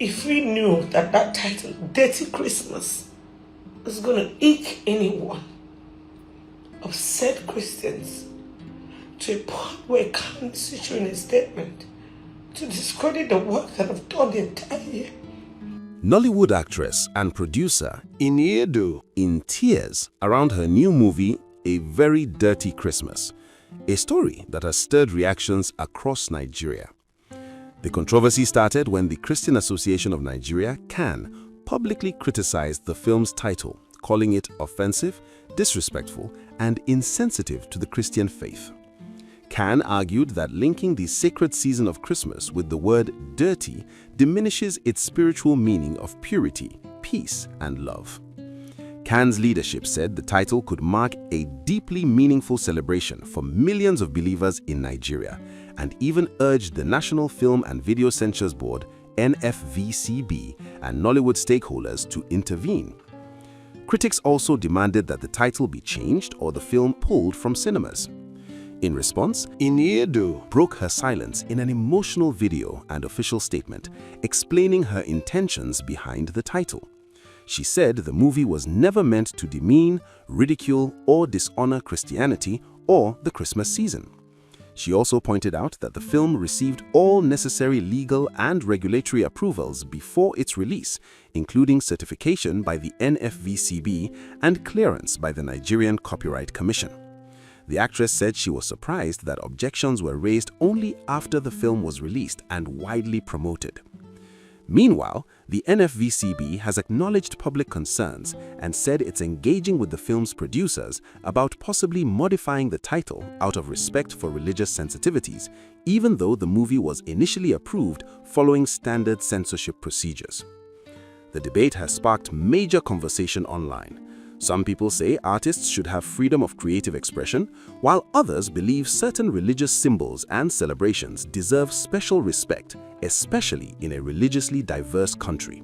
if we knew that that title, Dirty Christmas, is going to eke anyone, upset Christians, to a point where Khan is issuing a statement to discredit the work that I've done the entire year. Nollywood actress and producer Ini Edo in tears around her new movie, A Very Dirty Christmas, a story that has stirred reactions across Nigeria. The controversy started when the Christian Association of Nigeria, CAN, publicly criticized the film's title, calling it offensive, disrespectful, and insensitive to the Christian faith. CAN argued that linking the sacred season of Christmas with the word dirty diminishes its spiritual meaning of purity, peace, and love. CAN's leadership said the title could mark a deeply meaningful celebration for millions of believers in Nigeria, and even urged the National Film and Video Censures Board, NFVCB, and Nollywood stakeholders to intervene. Critics also demanded that the title be changed or the film pulled from cinemas. In response, Ini Edo broke her silence in an emotional video and official statement, explaining her intentions behind the title. She said the movie was never meant to demean, ridicule, or dishonor Christianity or the Christmas season. She also pointed out that the film received all necessary legal and regulatory approvals before its release, including certification by the NFVCB and clearance by the Nigerian Copyright Commission. The actress said she was surprised that objections were raised only after the film was released and widely promoted. Meanwhile, the NFVCB has acknowledged public concerns and said it's engaging with the film's producers about possibly modifying the title out of respect for religious sensitivities, even though the movie was initially approved following standard censorship procedures. The debate has sparked major conversation online. Some people say artists should have freedom of creative expression, while others believe certain religious symbols and celebrations deserve special respect, especially in a religiously diverse country.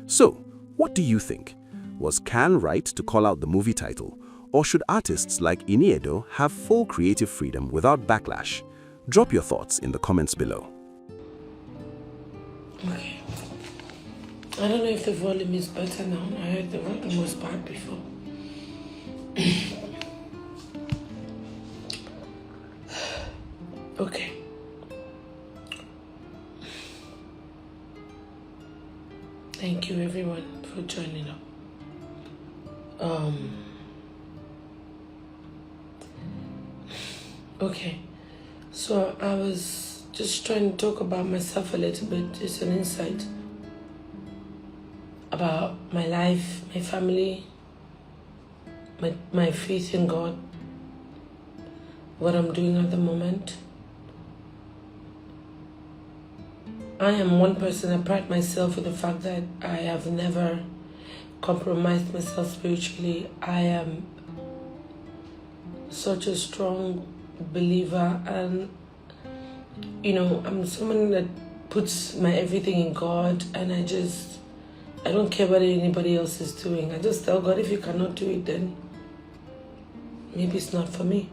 So, what do you think? Was CAN right to call out the movie title, or should artists like Ini Edo have full creative freedom without backlash? Drop your thoughts in the comments below. Okay. I don't know if the volume is better now. I heard the volume was bad before. Okay. Thank you everyone for joining up. Okay. So I was just trying to talk about myself a little bit, just an insight about my life, my family, my faith in God, what I'm doing at the moment. I am one person, I pride myself with the fact that I have never compromised myself spiritually. I am such a strong believer, and I'm someone that puts my everything in God, and I don't care what anybody else is doing. I just tell God, if you cannot do it, then maybe it's not for me.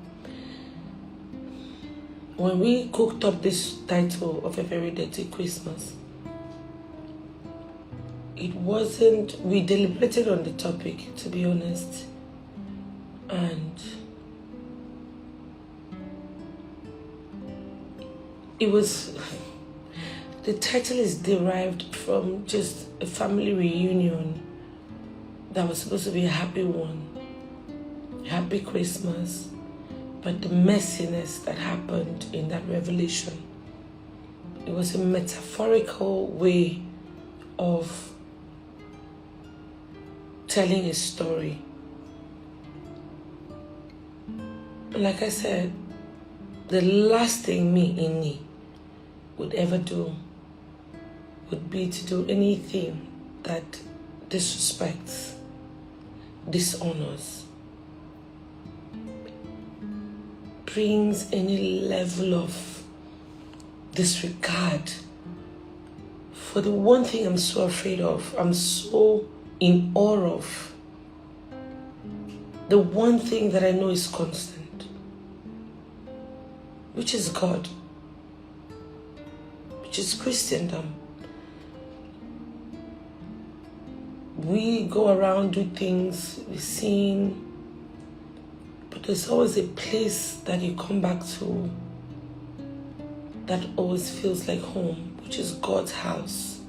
When we cooked up this title of A Very Dirty Christmas, we deliberated on the topic, to be honest. And the title is derived from just a family reunion that was supposed to be a happy one, happy Christmas, but the messiness that happened in that revelation, it was a metaphorical way of telling a story. Like I said, the last thing Ini would ever do would be to do anything that disrespects, dishonors, brings any level of disregard for the one thing I'm so afraid of, I'm so in awe of, the one thing that I know is constant, which is God, which is Christendom. We go around, do things, we sing, but there's always a place that you come back to that always feels like home, which is God's house.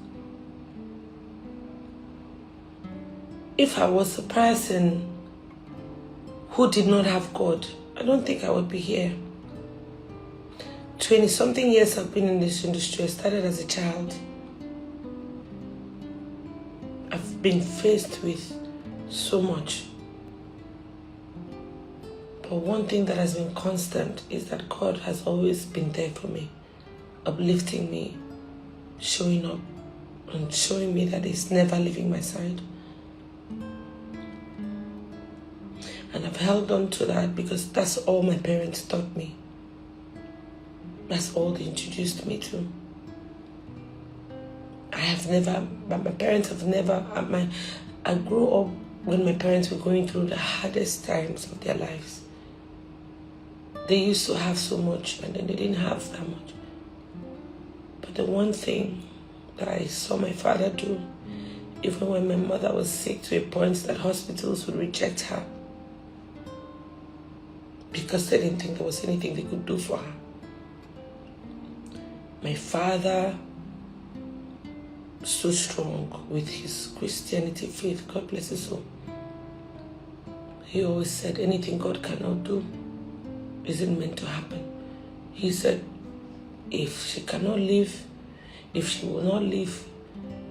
If I was a person who did not have God, I don't think I would be here. 20-something years I've been in this industry. I started as a child. I've been faced with so much. But one thing that has been constant is that God has always been there for me, uplifting me, showing up, and showing me that He's never leaving my side. And I've held on to that because that's all my parents taught me. That's all they introduced me to. My parents have never, I grew up when my parents were going through the hardest times of their lives. They used to have so much and then they didn't have that much. But the one thing that I saw my father do, even when my mother was sick to a point that hospitals would reject her because they didn't think there was anything they could do for her. My father, so strong with his Christianity faith, God bless his soul. He always said anything God cannot do isn't meant to happen. He said if she cannot live, if she will not live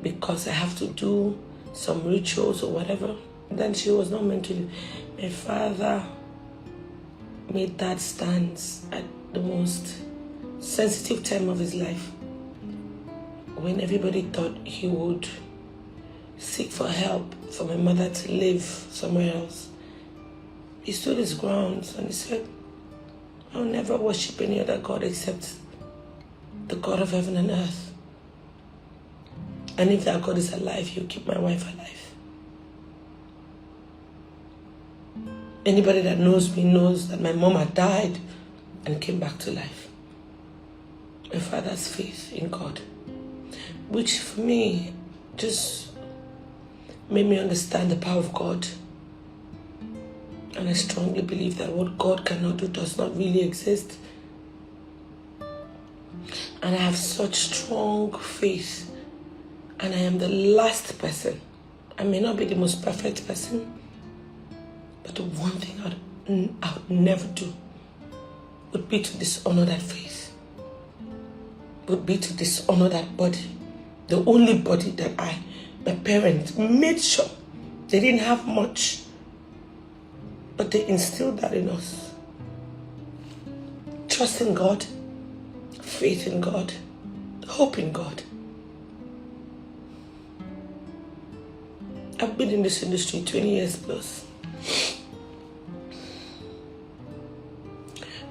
because I have to do some rituals or whatever, then she was not meant to live. My father made that stance at the most sensitive time of his life, when everybody thought he would seek for help for my mother to live somewhere else. He stood his ground and he said, I'll never worship any other God except the God of heaven and earth. And if that God is alive, He'll keep my wife alive. Anybody that knows me knows that my mom had died and came back to life. My father's faith in God, which for me just made me understand the power of God. And I strongly believe that what God cannot do does not really exist. And I have such strong faith. And I am the last person. I may not be the most perfect person, but the one thing I would never do would be to dishonor that faith. Would be to dishonor that body. The only body that my parents made sure they didn't have much, but they instilled that in us. Trust in God, faith in God, hope in God. I've been in this industry 20 years plus.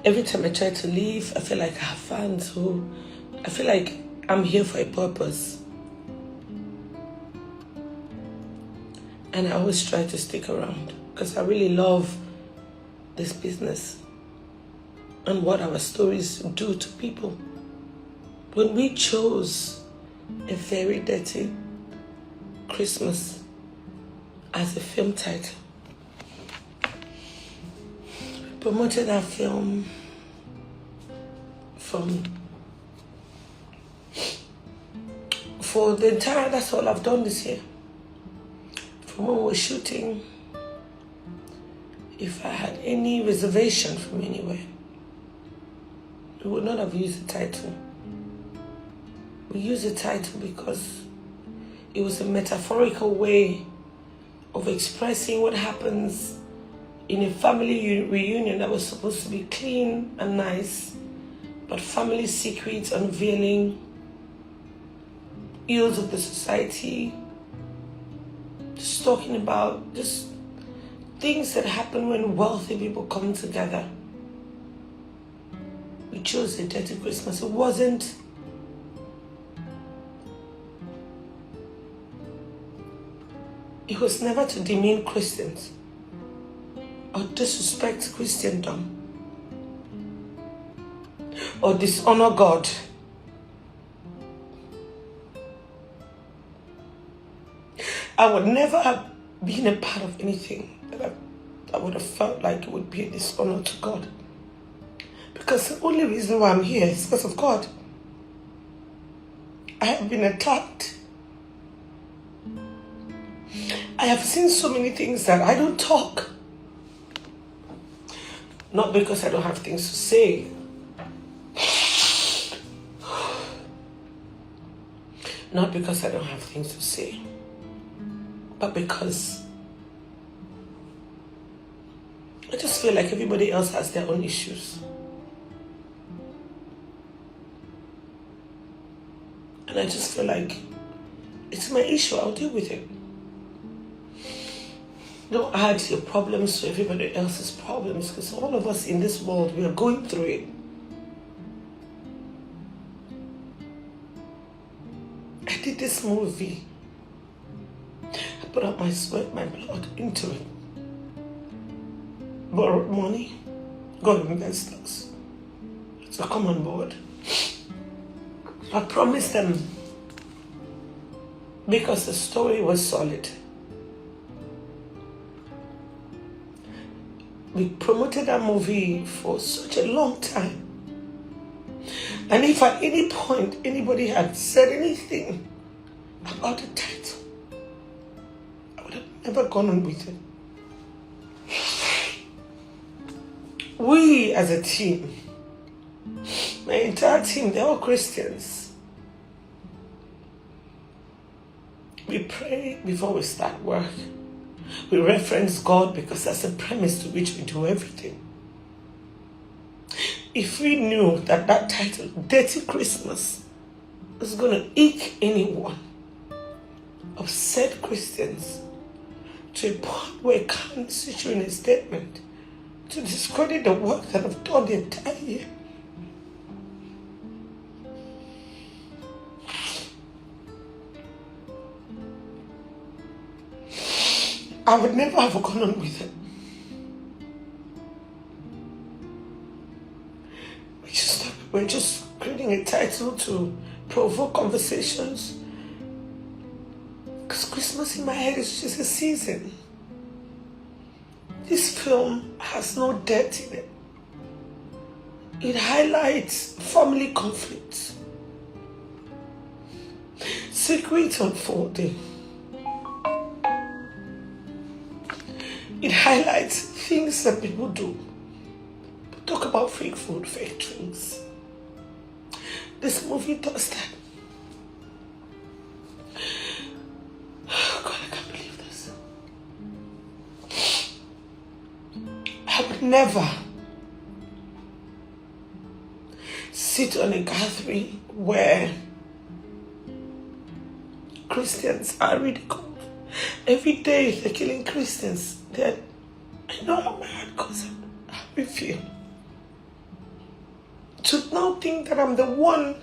Every time I try to leave, I feel like I have fans who, I feel like I'm here for a purpose. And I always try to stick around because I really love this business and what our stories do to people. When we chose A Very Dirty Christmas as a film title, we promoted our film for the entire, that's all I've done this year. From when we were shooting, if I had any reservation from anywhere, we would not have used the title. We used the title because it was a metaphorical way of expressing what happens in a family reunion that was supposed to be clean and nice, but family secrets unveiling, ills of the society, just talking about just things that happen when wealthy people come together. We chose A Dirty Christmas. It was never to demean Christians or disrespect Christendom or dishonor God. I would never have been a part of anything that I would have felt like it would be a dishonor to God. Because the only reason why I'm here is because of God. I have been attacked. I have seen so many things that I don't talk. Not because I don't have things to say. Not because I don't have things to say. But because I just feel like everybody else has their own issues. And I just feel like it's my issue, I'll deal with it. Don't add your problems to everybody else's problems, because all of us in this world, we are going through it. I did this movie. I put up my sweat, my blood into it. Borrowed money, got investors to come on board. I promised them, because the story was solid. We promoted that movie for such a long time. And if at any point anybody had said anything about the title, I would have never gone on with it. We as a team, my entire team, they're all Christians. We pray before we start work. We reference God because that's the premise to which we do everything. If we knew that that title, Dirty Christmas, was going to eke anyone, upset Christians, to a point where it can't issue in a statement to discredit the work that I've done the entire year, I would never have gone on with it. We're just creating a title to provoke conversations. Because Christmas in my head is just a season. This film has no death in it. It highlights family conflicts, secrets unfolding. It highlights things that people do. Talk about fake food, fake drinks. This movie does that. Oh God, I can't believe this. I would never sit on a gathering where Christians are ridiculed. Every day they're killing Christians. I know how my heart goes and how we feel. To now think that I'm the one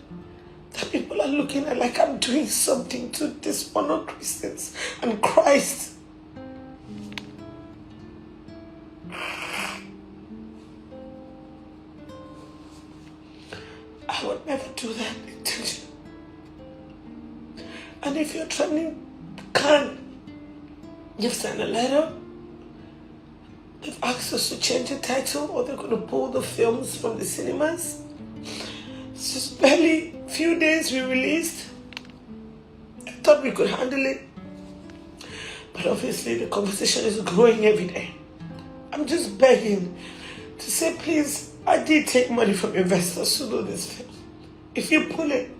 that people are looking at like I'm doing something to dishonor Christians and Christ. I would never do that intentionally. And if you're trying, you've sent a letter. They've asked us to change the title, or they're going to pull the films from the cinemas. It's just barely a few days we released. I thought we could handle it. But obviously the conversation is growing every day. I'm just begging to say, please, I did take money from investors to do this film. If you pull it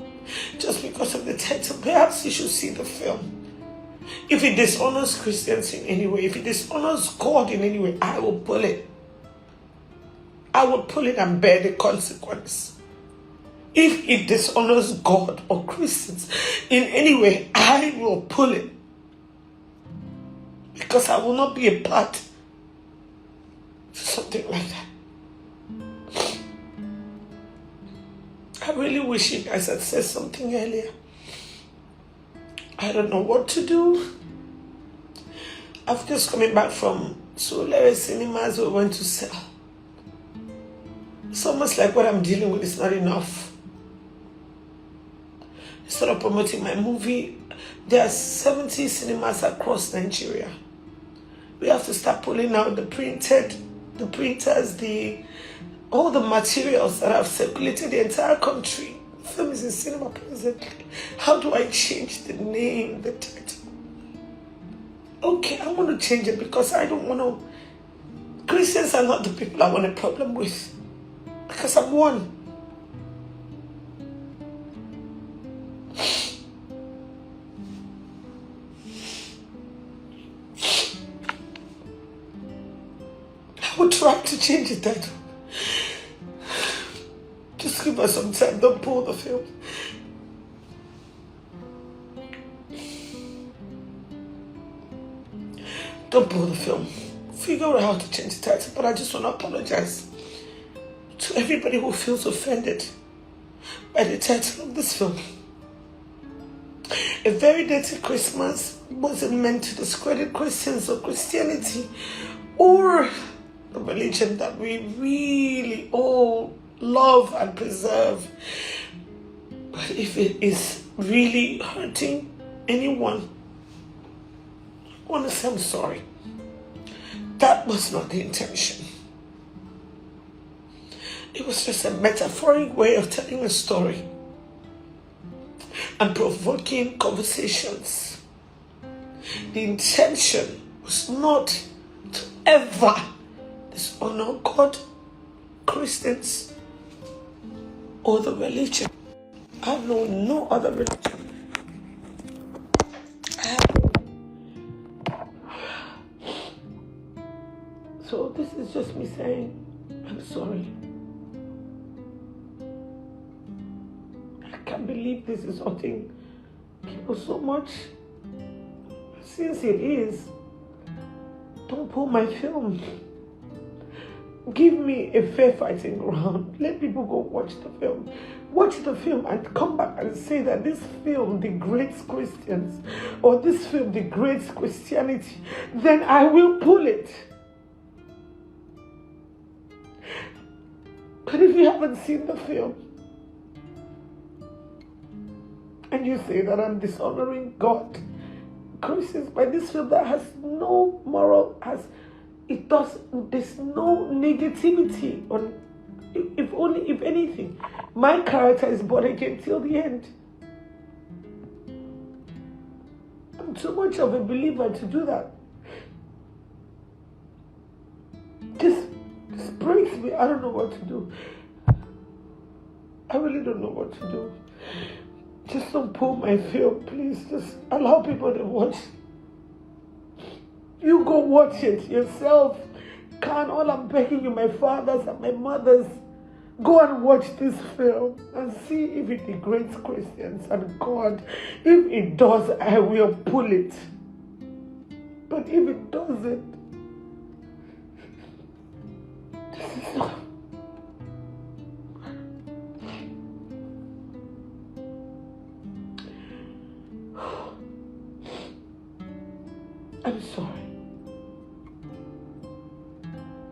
just because of the title, perhaps you should see the film. If it dishonors Christians in any way, if it dishonors God in any way, I will pull it. I will pull it and bear the consequence. If it dishonors God or Christians in any way, I will pull it. Because I will not be a part of something like that. I really wish you guys had said something earlier. I don't know what to do. I've just coming back from Solar Cinemas we went to sell. It's almost like what I'm dealing with is not enough. Instead of promoting my movie, There are 70 cinemas across Nigeria. We have to start pulling out the printers, all the materials that have circulated the entire country. The film is in cinema presently. How do I change the name, the title? Okay, I want to change it because I don't want to. Christians are not the people I want a problem with. Because I'm one. I will try to change the title. Just give us some time. Don't pull the film. Don't pull the film. Figure out how to change the title. But I just want to apologize to everybody who feels offended by the title of this film. A Very Dirty Christmas wasn't meant to discredit Christians or Christianity or the religion that we really all love and preserve. But if it is really hurting anyone, I want to say I'm sorry. That was not the intention. It was just a metaphoric way of telling a story and provoking conversations. The intention was not to ever dishonor God, Christians, or the religion. I know no other religion. So this is just me saying, I'm sorry. I can't believe this is hurting people so much. Since it is, don't pull my film. Give me a fair fighting ground. Let people go watch the film. Watch the film and come back and say that this film degrades Christians or this film degrades Christianity. Then I will pull it. But if you haven't seen the film and you say that I'm dishonoring God, Christians, by this film that has no moral, there's no negativity on, if anything, my character is born again till the end. I'm too much of a believer to do that. Just breaks me. I don't know what to do. I really don't know what to do. Just don't pull my film, please. Just allow people to watch. You go watch it yourself. All I'm begging you, my fathers and my mothers, go and watch this film and see if it degrades Christians and God. If it does, I will pull it. But if it doesn't, I'm sorry.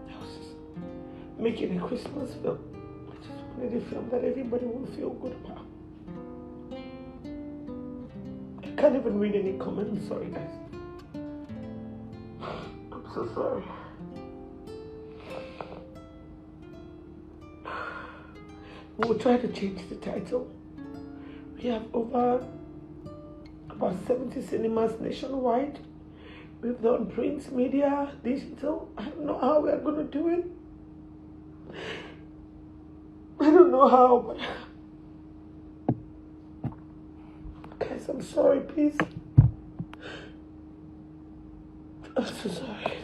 I was just making a Christmas film. I just wanted a film that everybody will feel good about. I can't even read any comments. I'm sorry, guys. I'm so sorry. We'll try to change the title. We have about 70 cinemas nationwide. We've done print, media, digital. I don't know how we're going to do it. I don't know how, but guys, I'm sorry, please. I'm so sorry.